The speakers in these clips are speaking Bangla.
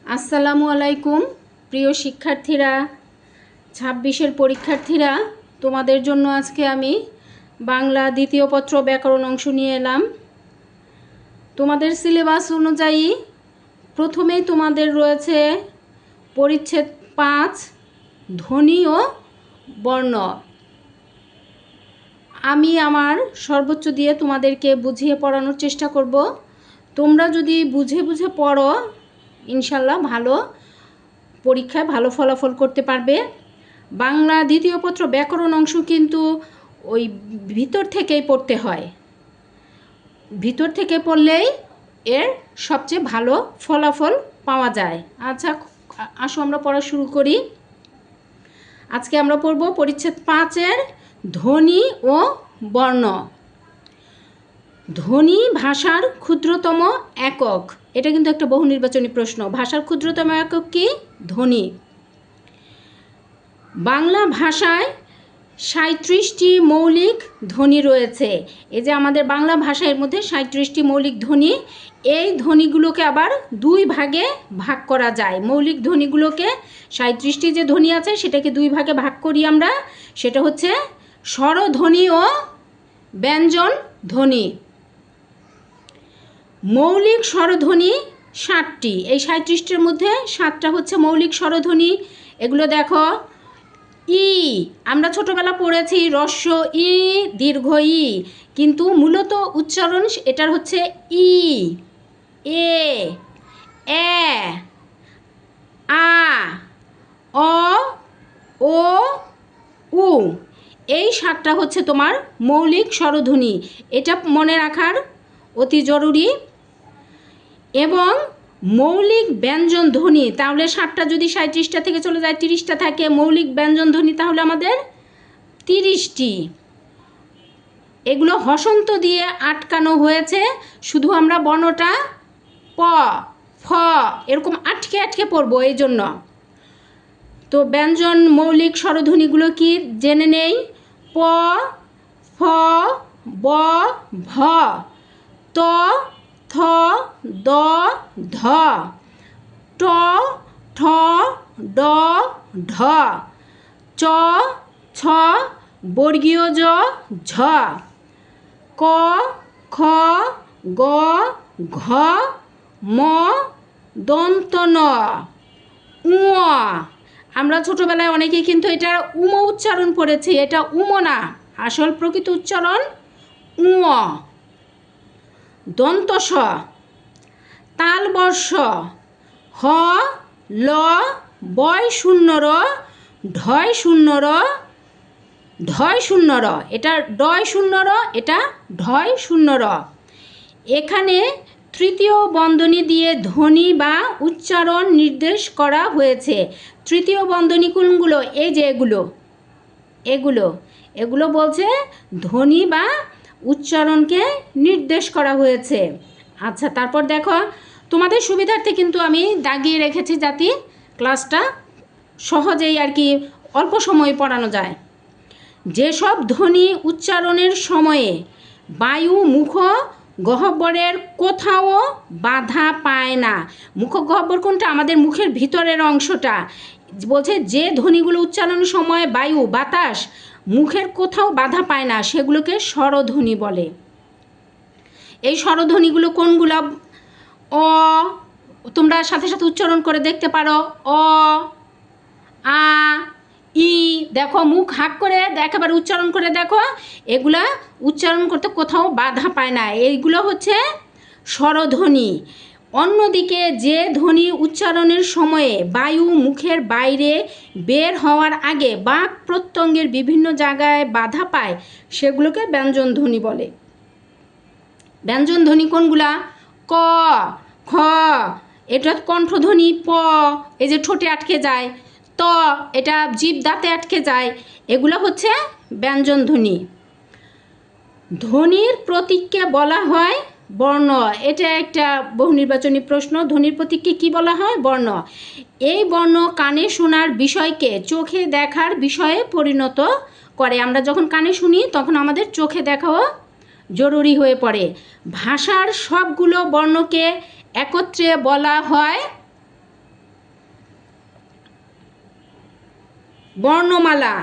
আসসালামু আলাইকুম প্রিয় শিক্ষার্থীরা, 26-এর পরীক্ষার্থীরা, তোমাদের জন্য আজকে আমি বাংলা দ্বিতীয় পত্র ব্যাকরণ অংশ নিয়ে এলাম। তোমাদের সিলেবাস অনুযায়ী প্রথমেই তোমাদের রয়েছে পরিচ্ছেদ 5 ধ্বনি ও বর্ণ। আমি আমার সর্বোচ্চ দিয়ে তোমাদেরকে বুঝিয়ে পড়ানোর চেষ্টা করব। তোমরা যদি বুঝে বুঝে পড়ো, ইনশাল্লাহ ভালো পরীক্ষায় ভালো ফলাফল করতে পারবে। বাংলা দ্বিতীয় পত্র ব্যাকরণ অংশ কিন্তু ওই ভিতর থেকেই পড়তে হয়, ভিতর থেকে পড়লেই এর সবচেয়ে ভালো ফলাফল পাওয়া যায়। আচ্ছা, আসো আমরা পড়া শুরু করি। আজকে আমরা পড়ব পরিচ্ছেদ 5-এর ধ্বনি ও বর্ণ। ধ্বনি ভাষার ক্ষুদ্রতম একক। এটা কিন্তু একটা বহু নির্বাচনী প্রশ্ন। ভাষার ক্ষুদ্রতম একক কি? ধ্বনি। বাংলা ভাষায় 37টি মৌলিক ধ্বনি রয়েছে। এই যে আমাদের বাংলা ভাষার মধ্যে 37টি মৌলিক ধ্বনি, এই ধ্বনিগুলোকে আবার দুই ভাগে ভাগ করা যায়। মৌলিক ধ্বনিগুলোকে 37টি যে ধ্বনি আছে সেটাকে দুই ভাগে ভাগ করি আমরা। সেটা হচ্ছে স্বরধ্বনি ও ব্যঞ্জন ধ্বনি। মৌলিক স্বরধ্বনি 60টি। এই 37টির মধ্যে 7টা হচ্ছে মৌলিক স্বরধ্বনি। এগুলো দেখো, ই, আমরা ছোটোবেলা পড়েছি রস্য ই দীর্ঘ ই, কিন্তু মূলত উচ্চারণ এটার হচ্ছে ই, এ, এ, আ, অ, ও, উ। এই 7টা হচ্ছে তোমার মৌলিক স্বরধ্বনি। এটা মনে রাখার অতি জরুরি। এবং মৌলিক ব্যঞ্জন ধ্বনি, তাহলে 7টা যদি 37টা থেকে চলে যায় 30টা থাকে। মৌলিক ব্যঞ্জন ধ্বনি তাহলে আমাদের 30টি। এগুলো হসন্ত দিয়ে আটকানো হয়েছে, শুধু আমরা বর্ণটা প, ফ এরকম আটকে আটকে পড়বো এই জন্য। তো ব্যঞ্জন মৌলিক স্বরধ্বনিগুলো কি জেনে নেই। প, ফ, ব, ভ, ত, থ, দ, ধ, ট, ঠ, ড, ঢ, চ, ছ, বর্গীয় জ, ঝ, ক, খ, গ, ঘ, ম, দন্ত ন, উ। আমরা ছোটোবেলায় অনেকেই কিন্তু এটা উম উচ্চারণ করেছি, এটা উম না, আসল প্রকৃত উচ্চারণ উ। দন্ত স, তালবর্ষ, হ, ল, বয় শূন্য র, ঢয় শূন্য র, ঢয় শূন্য র, এটা ডয় শূন্য র, এটা ঢয় শূন্য র। এখানে তৃতীয় বন্ধনী দিয়ে ধ্বনি বা উচ্চারণ নির্দেশ করা হয়েছে। তৃতীয় বন্ধনী কোনগুলো? এই যে এগুলো এগুলো এগুলো বলছে ধ্বনি বা উচ্চারণকে নির্দেশ করা হয়েছে। আচ্ছা, তারপর দেখো, তোমাদের সুবিধার্থে কিন্তু আমি দাগিয়ে রেখেছি যাতে ক্লাসটা সহজেই আর কি অল্প সময়ে পড়ানো যায়। যেসব ধ্বনি উচ্চারণের সময়ে বায়ু মুখ গহ্বরের কোথাও বাধা পায় না। মুখ গহ্বর কোনটা? আমাদের মুখের ভিতরের অংশটা। বলছে যে ধ্বনিগুলো উচ্চারণের সময় বায়ু বাতাস মুখের কোথাও বাধা পায় না সেগুলোকে স্বরধ্বনি বলে। এই স্বরধ্বনিগুলো কোনগুলো? অ, তোমরা সাথে সাথে উচ্চারণ করে দেখতে পারো। অ, আ, ই। দেখো, মুখ হাঁক করে একেবারে উচ্চারণ করে দেখো, এগুলা উচ্চারণ করতে কোথাও বাধা পায় না। এইগুলো হচ্ছে স্বরধ্বনি। অন্যদিকে যে ধ্বনি উচ্চারণের সময়ে বায়ু মুখের বাইরে বের হওয়ার আগে বাক প্রত্যঙ্গের বিভিন্ন জায়গায় বাধা পায় সেগুলোকে ব্যঞ্জন ধ্বনি বলে। ব্যঞ্জন ধ্বনি কোনগুলা? ক, খ, এটা কণ্ঠধ্বনি। প, এই যে ঠোঁটে আটকে যায়। ত, এটা জিভ দাঁতে আটকে যায়। এগুলো হচ্ছে ব্যঞ্জন ধ্বনি। ধ্বনির প্রতীককে বলা হয় বর্ণ। এটা একটা বহু নির্বাচনী প্রশ্ন। ধ্বনির প্রতীককে কি বলা হয়? বর্ণ। এই বর্ণ কানে শোনার বিষয়কে চোখে দেখার বিষয়ে পরিণত করে। আমরা যখন কানে শুনি তখন আমাদের চোখে দেখাও জরুরি হয়ে পড়ে। ভাষার সবগুলো বর্ণকে একত্রে বলা হয় বর্ণমালা,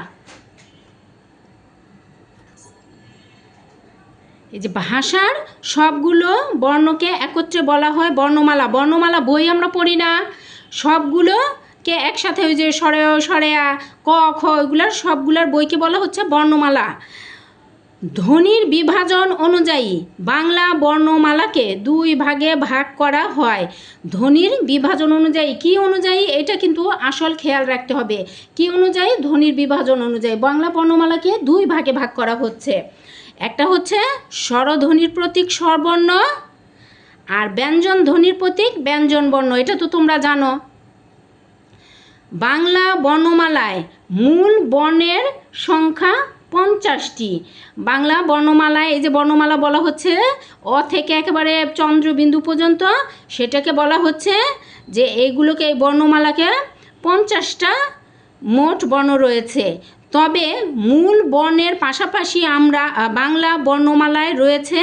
এই যে ভাষার সবগুলো বর্ণকে একত্রে বলা হয় বর্ণমালা। বর্ণমালা বই আমরা পড়ি না, সবগুলোকে একসাথে ওই যে সরেয় সরেয়া ক খ এগুলার সবগুলার বইকে বলা হচ্ছে বর্ণমালা। ধ্বনির বিভাজন অনুযায়ী বাংলা বর্ণমালাকে দুই ভাগে ভাগ করা হয়। ধ্বনির বিভাজন অনুযায়ী, কি অনুযায়ী এটা কিন্তু আসল খেয়াল রাখতে হবে। কি অনুযায়ী? ধ্বনির বিভাজন অনুযায়ী বাংলা বর্ণমালাকে দুই ভাগে ভাগ করা হচ্ছে। একটা হচ্ছে স্বরধ্বনির প্রতীক স্বরবর্ণ, আর ব্যঞ্জন ধ্বনির প্রতীক ব্যঞ্জন বর্ণ। এটা তো তোমরা জানো। বাংলা বর্ণমালায় মূল বর্ণের সংখ্যা 50টি। বাংলা বর্ণমালায় এই যে বর্ণমালা বলা হচ্ছে অ থেকে একেবারে চন্দ্রবিন্দু পর্যন্ত, সেটাকে বলা হচ্ছে যে এইগুলোকে, এই বর্ণমালাকে 50টা মোট বর্ণ রয়েছে। তবে মূল বর্ণের পাশাপাশি আমরা বাংলা বর্ণমালায় রয়েছে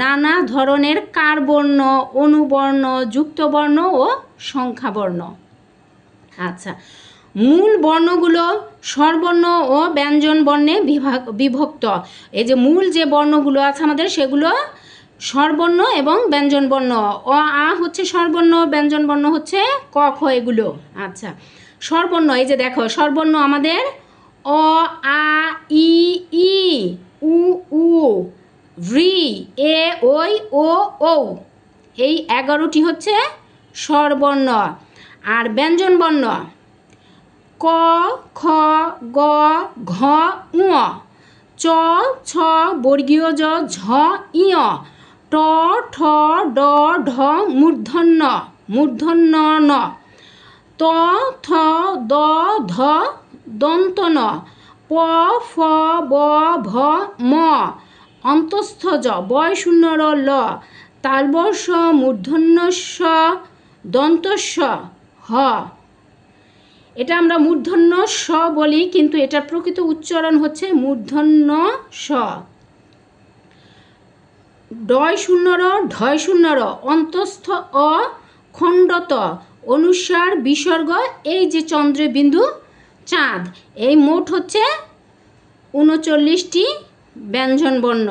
নানা ধরনের কারবর্ণ, অনুবর্ণ, যুক্তবর্ণ ও সংখ্যাবর্ণ। আচ্ছা, মূল বর্ণগুলো স্বরবর্ণ ও ব্যঞ্জন বর্ণে বিভক্ত। এই যে মূল যে বর্ণগুলো আছে আমাদের, সেগুলো স্বরবর্ণ এবং ব্যঞ্জন বর্ণ। অ আ হচ্ছে স্বরবর্ণ, ব্যঞ্জন বর্ণ হচ্ছে ক খ এগুলো। আচ্ছা, স্বরবর্ণ, এই যে দেখো স্বরবর্ণ আমাদের অ আ ই ই, উ উ, ঋ এ ওই ও ঔ, এই 11টি হচ্ছে স্বরবর্ণ। আর ব্যঞ্জন বর্ণ ক খ গ ঘ ঙ, চ ছ বর্গীয় জ ঝ ইয়, ট ঠ ড ঢ মূর্ধন্য মূর্ধন্য ন, ত থ দ ধ দন্ত ন, প ফ ব ভ ম, অন্তস্থ জ বয় শূন্য র ল, তালবর্ষ মূর্ধন্যস্ব দন্তস্ব হ। এটা আমরা মূর্ধন্য স বলি, কিন্তু এটার প্রকৃত উচ্চারণ হচ্ছে মূর্ধন্য স। ডয় শূন্য র ঢয় শূন্য র, অন্তস্থ অ, খণ্ডত, অনুস্বার বিসর্গ, এই যে চন্দ্রে বিন্দু চাঁদ, এই মোট হচ্ছে 39টি ব্যঞ্জন বর্ণ।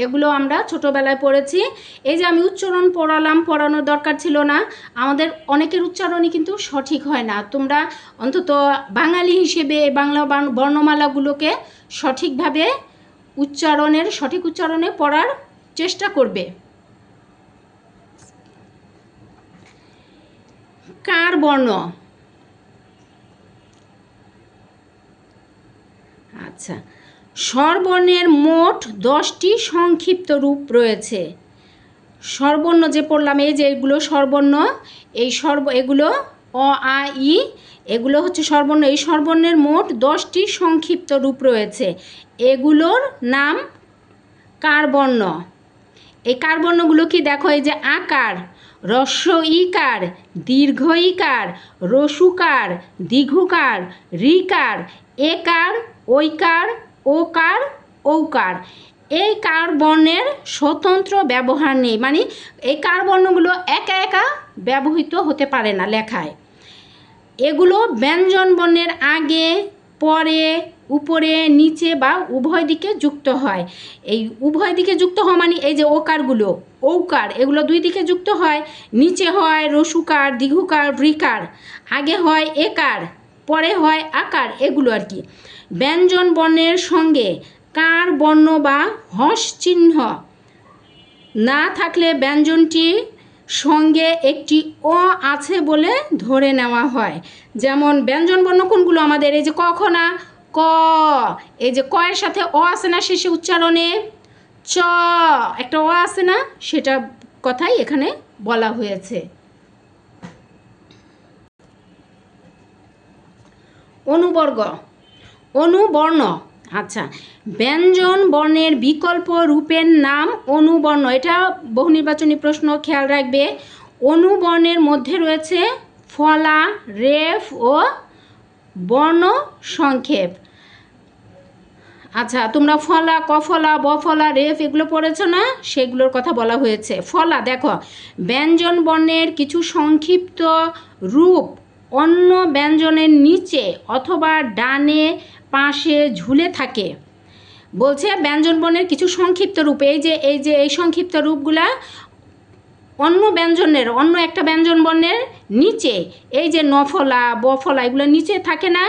এগুলো আমরা ছোটোবেলায় পড়েছি। এই যে আমি উচ্চারণ পড়ালাম, পড়ানোর দরকার ছিল না। আমাদের অনেকের উচ্চারণই কিন্তু সঠিক হয় না। তোমরা অন্তত বাঙালি হিসেবে বাংলা বর্ণমালাগুলোকে সঠিকভাবে সঠিক উচ্চারণে পড়ার চেষ্টা করবে। কার বর্ণ, আচ্ছা, স্বরবর্ণের মোট 10টি সংক্ষিপ্ত রূপ রয়েছে। স্বরবর্ণ যে পড়লাম, এই যে এগুলো স্বরবর্ণ, এগুলো অ আ ই, এগুলো হচ্ছে স্বরবর্ণ। এই স্বরবর্ণের মোট 10টি সংক্ষিপ্ত রূপ রয়েছে। এগুলোর নাম কারবর্ণ। এই কারবর্ণগুলো কি দেখো, এই যে আকার, হ্রস্ব ইকার, দীর্ঘ ইকার, রসুকার, দীর্ঘকার, ঋকার, একার, ঐকার, ওকার, ঔকার। এই কার বর্ণের স্বতন্ত্র ব্যবহার নেই, মানে এই কার বর্ণগুলো একা একা ব্যবহৃত হতে পারে না লেখায়। এগুলো ব্যঞ্জন বর্ণের আগে, পরে, উপরে, নিচে বা উভয় দিকে যুক্ত হয়। এই উভয় দিকে যুক্ত হওয়া মানে এই যে ওকারগুলো, ঔকার, এগুলো দুই দিকে যুক্ত হয়। নিচে হয় রসুকার, দীর্ঘকার, ঋকার, আগে হয় একার, পরে হয় আকার, এগুলো আর কি। ব্যঞ্জন বর্ণের সঙ্গে কার বর্ণ বা হস চিহ্ন না থাকলে ব্যঞ্জনটির সঙ্গে একটি অ আছে বলে ধরে নেওয়া হয়। যেমন ব্যঞ্জন বর্ণ কোনগুলো আমাদের, এই যে কখনা ক, এই যে কয়ের সাথে অ আছে না শেষে উচ্চারণে, চ একটা অ আছে না, সেটা কথাই এখানে বলা হয়েছে। অনুবর্ণ, আচ্ছা, ব্যঞ্জন বর্ণের বিকল্প রূপের নাম অনুবর্ণ। এটা বহুনির্বাচনী প্রশ্ন, খেয়াল রাখবে। অনুবর্ণের মধ্যে রয়েছে ফলা, রেফ ও বর্ণ সংক্ষেপ। আচ্ছা, তোমরা ফলা, কফলা, বফলা, রেফ এগুলো পড়েছো না, সেগুলোর কথা বলা হয়েছে। ফলা দেখো, ব্যঞ্জন বর্ণের কিছু সংক্ষিপ্ত রূপ অন্য ব্যঞ্জনের নিচে অথবা ডানে পাশে ঝুলে থাকে। বলছে ব্যঞ্জনবর্ণের কিছু সংক্ষিপ্ত রূপ, এই সংক্ষিপ্ত রূপগুলা অন্য ব্যঞ্জনের, অন্য একটা ব্যঞ্জনবর্ণের নিচে, এই যে নফলা বফলা এগুলো নিচে থাকে না,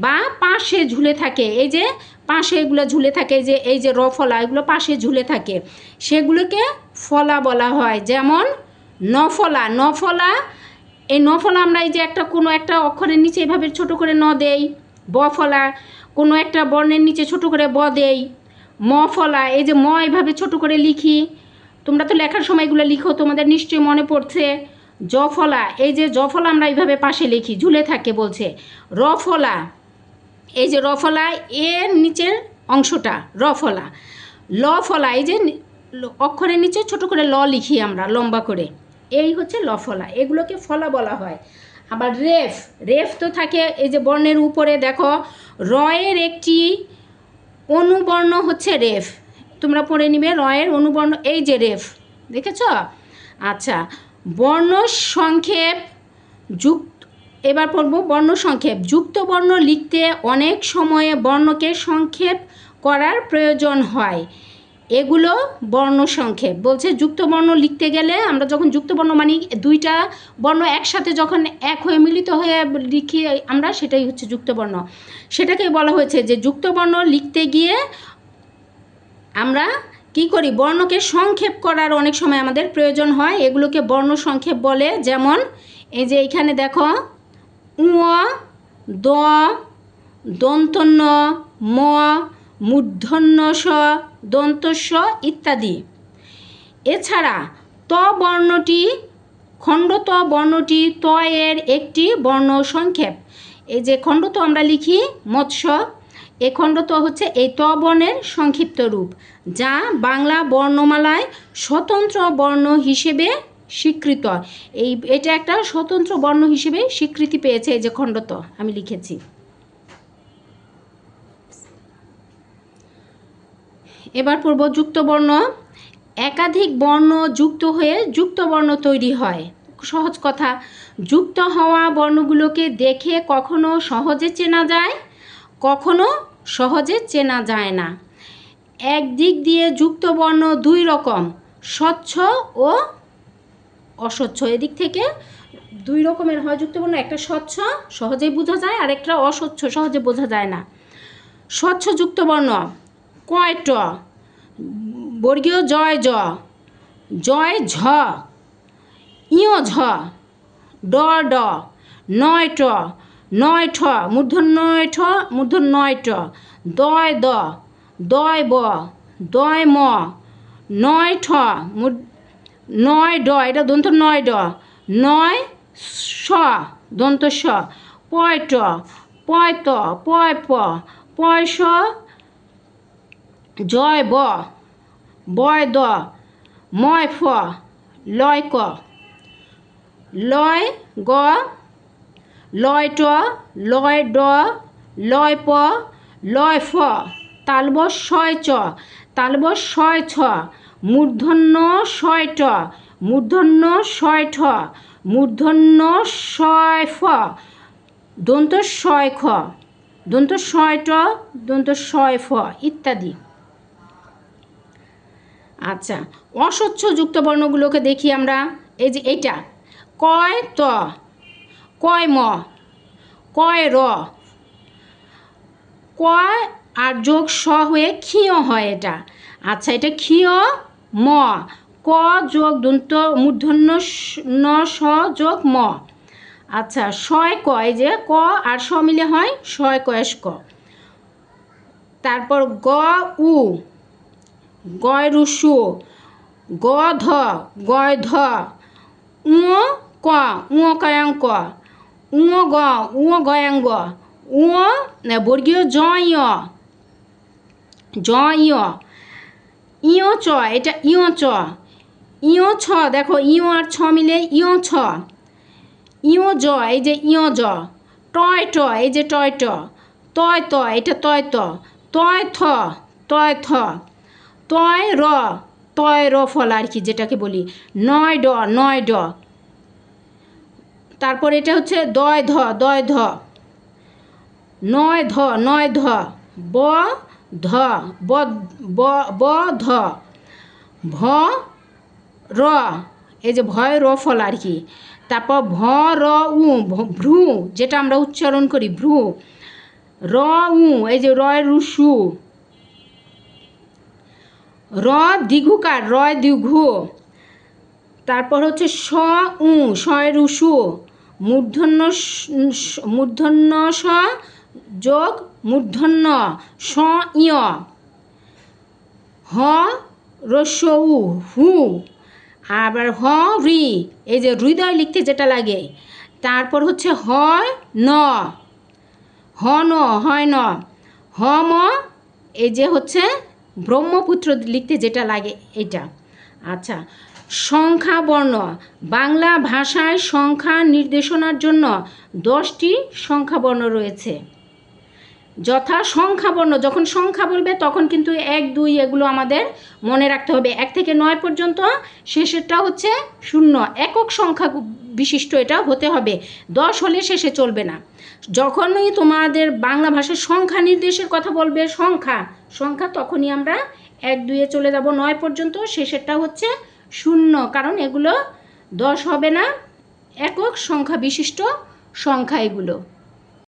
বা পাশে ঝুলে থাকে, এই যে পাশে এগুলো ঝুলে থাকে, এই যে রফলা এগুলো পাশে ঝুলে থাকে, সেগুলোকে ফলা বলা হয়। যেমন নফলা, নফলা, এই নফলা আমরা এই যে কোনো একটা অক্ষরের নিচে এভাবে ছোট করে ন দেই। বফলা কোনো একটা বর্ণের নিচে ছোট করে ব দেই। মফলা এই যে ম এইভাবে ছোট করে লিখি, তোমরা তো লেখার সময় এগুলো লিখো, তোমাদের নিশ্চয়ই মনে পড়ছে। জফলা এই যে জফলা আমরা এইভাবে পাশে লিখি, ঝুলে থাকে বলছে। রফলা এই যে রফলা এর নিচের অংশটা রফলা। লফলা এই যে অক্ষরের নিচে ছোট করে ল লিখি আমরা লম্বা করে, এই হচ্ছে লফলা, এগুলোকে ফলা বলা হয়। আবার রেফ, রেফ তো থাকে এই যে বর্ণের উপরে, দেখো রয়ের একটি অনুবর্ণ হচ্ছে রেফ, তোমরা পড়ে নিবে রয়ের অনুবর্ণ, এই যে রেফ দেখেছ। আচ্ছা, বর্ণ সংক্ষেপ যুক্ত, এবার পড়ব বর্ণ সংক্ষেপ। যুক্ত বর্ণ লিখতে অনেক সময়ে বর্ণকে সংক্ষেপ করার প্রয়োজন হয়, এগুলো বর্ণ সংক্ষেপ। বলছে যুক্ত বর্ণ লিখতে গেলে আমরা যখন যুক্ত বর্ণ মানে দুইটা বর্ণ একসাথে যখন এক হয়ে মিলিত হয়ে লিখি আমরা, সেটাই হচ্ছে যুক্ত বর্ণ। সেটাকেই বলা হয়েছে যে যুক্ত বর্ণ লিখতে গিয়ে আমরা কি করি, বর্ণকে সংক্ষেপ করার অনেক সময় আমাদের প্রয়োজন হয়, এগুলোকে বর্ণ সংক্ষেপ বলে। যেমন এই যে এখানে দেখো উ, দ, দন্তন্য, ম, মূর্ধন্য ষ, দন্তস্ব ইত্যাদি। এছাড়া ত বর্ণটি, খণ্ডত বর্ণটি ত এর একটি বর্ণ সংক্ষেপ। এই যে খণ্ডত আমরা লিখি মৎস্য, এই খণ্ডত হচ্ছে এই ত বর্ণের সংক্ষিপ্ত রূপ, যা বাংলা বর্ণমালায় স্বতন্ত্র বর্ণ হিসেবে স্বীকৃত। এটা একটা স্বতন্ত্র বর্ণ হিসেবে স্বীকৃতি পেয়েছে, এই যে খণ্ডত আমি লিখেছি। এবার পড়ব যুক্ত বর্ণ। একাধিক বর্ণ যুক্ত হয়ে যুক্ত বর্ণ তৈরি হয়। সহজ কথা, যুক্ত হওয়া বর্ণগুলোকে দেখে কখনো সহজে চেনা যায়, কখনো সহজে চেনা যায় না। একদিক দিয়ে যুক্ত বর্ণ দুই রকম, স্বচ্ছ ও অস্বচ্ছ। এদিক থেকে দুই রকমের হয় যুক্ত বর্ণ, একটা স্বচ্ছ সহজেই বোঝা যায়, আর একটা অস্বচ্ছ সহজে বোঝা যায় না। স্বচ্ছ যুক্ত বর্ণ কয় ট, বর্গীয় জয় জ, জয় ঝ, ইয় ঝ, ড ড, নয় ট, নয় ঠ, মূর্ধন্যয় ঠ, মূর্ধন্যয় ট, দয় দ, দয় ব, দয় ম, নয় ঠ, নয় ড, এটা দন্ত নয় ড, নয় স, দন্ত স, পয় ট, পয় ত, পয় প, পয় স, জয় ব, বয় দ, ময় ফ, লয় ক, লয় গ, লয় ট, লয় ড, লয় প, লয় ফ, তালব শয় চ, তালব শয় ছ, মূর্ধন্য শয় ট, মূর্ধন্য শয় ঠ, মূর্ধন্য শয় ফ, দন্ত শয় খ, দন্ত শয় ট, দন্ত শয় ফ ইত্যাদি। আচ্ছা, অস্বচ্ছ যুক্ত বর্ণগুলোকে দেখি আমরা। এই যে এইটা কয় ত, কয় ম, কয় র, কয় আর যোগ স হয়ে ক্ষীয় হয় এটা। আচ্ছা, এটা ক্ষীয় ম, ক যোগ দন্ত মূর্ধন্য ন স যোগ ম। আচ্ছা, শয় ক, এই যে ক আর স মিলে হয় শয় কয়েস ক। তারপর গ উ, গয় রুসু, গ ধ, গয় ধ, উ ক, উ কয়াঙ্ক, উ গ, উ গয়াঙ্গ, উ বর্গীয় জ ইয়, জ ইয়, ইয় চ, এটা ইয় চ, ইয় ছ, দেখো ইয় আর ছ মিলে ইয় ছ, ইয় জ, এই যে ইয় জ, টয় ট, এই যে টয় ট, তয় ত, এটা তয় ত, তয় থ, তয় থ, তয় র, তয় র ফল আর কি যেটাকে বলি, নয় ড, নয় ড। তারপর এটা হচ্ছে দয় ধ, দয় ধ, নয় ধ, নয় ধ, ব ধ, ব ব ব ধ, ভ র, এই যে ভয় র ফল আর কি। তারপর ভ র উ, ভ্রু, যেটা আমরা উচ্চারণ করি ভ্রু, র উ, এই যে রয় রুসু, র দীর্ঘকার, রয় দীর্ঘ। তারপর হচ্ছে স উ, শয় রুসু, মূর্ধন্য মূর্ধন্য স যোগ মূর্ধন্য স ইয়, হ রস্য উ, হু। আবার হ রি, এই যে হৃদয় লিখতে যেটা লাগে। তারপর হচ্ছে হ ন, হ ন, হয় ন, হ ম, এই যে হচ্ছে ব্রহ্মপুত্র লিখতে যেটা লাগে এটা। আচ্ছা, সংখ্যা বর্ণ, বাংলা ভাষায় সংখ্যা নির্দেশনার জন্য 10টি সংখ্যা বর্ণ রয়েছে। যথা সংখ্যাবর্ণ, যখন সংখ্যা বলবে তখন কিন্তু 1 2 এগুলো আমাদের মনে রাখতে হবে। 1 থেকে 9 পর্যন্ত, শেষেরটা হচ্ছে 0, একক সংখ্যা বিশিষ্ট এটা হতে হবে। 10 হলে শেষে চলবে না। যখনই তোমাদের বাংলা ভাষায় সংখ্যা নির্দেশের কথা বলবে, সংখ্যা সংখ্যা, তখনই আমরা 1 2 চলে যাব 9 পর্যন্ত, শেষেরটা হচ্ছে 0, কারণ এগুলো 10 হবে না, একক সংখ্যা বিশিষ্ট সংখ্যা এগুলো।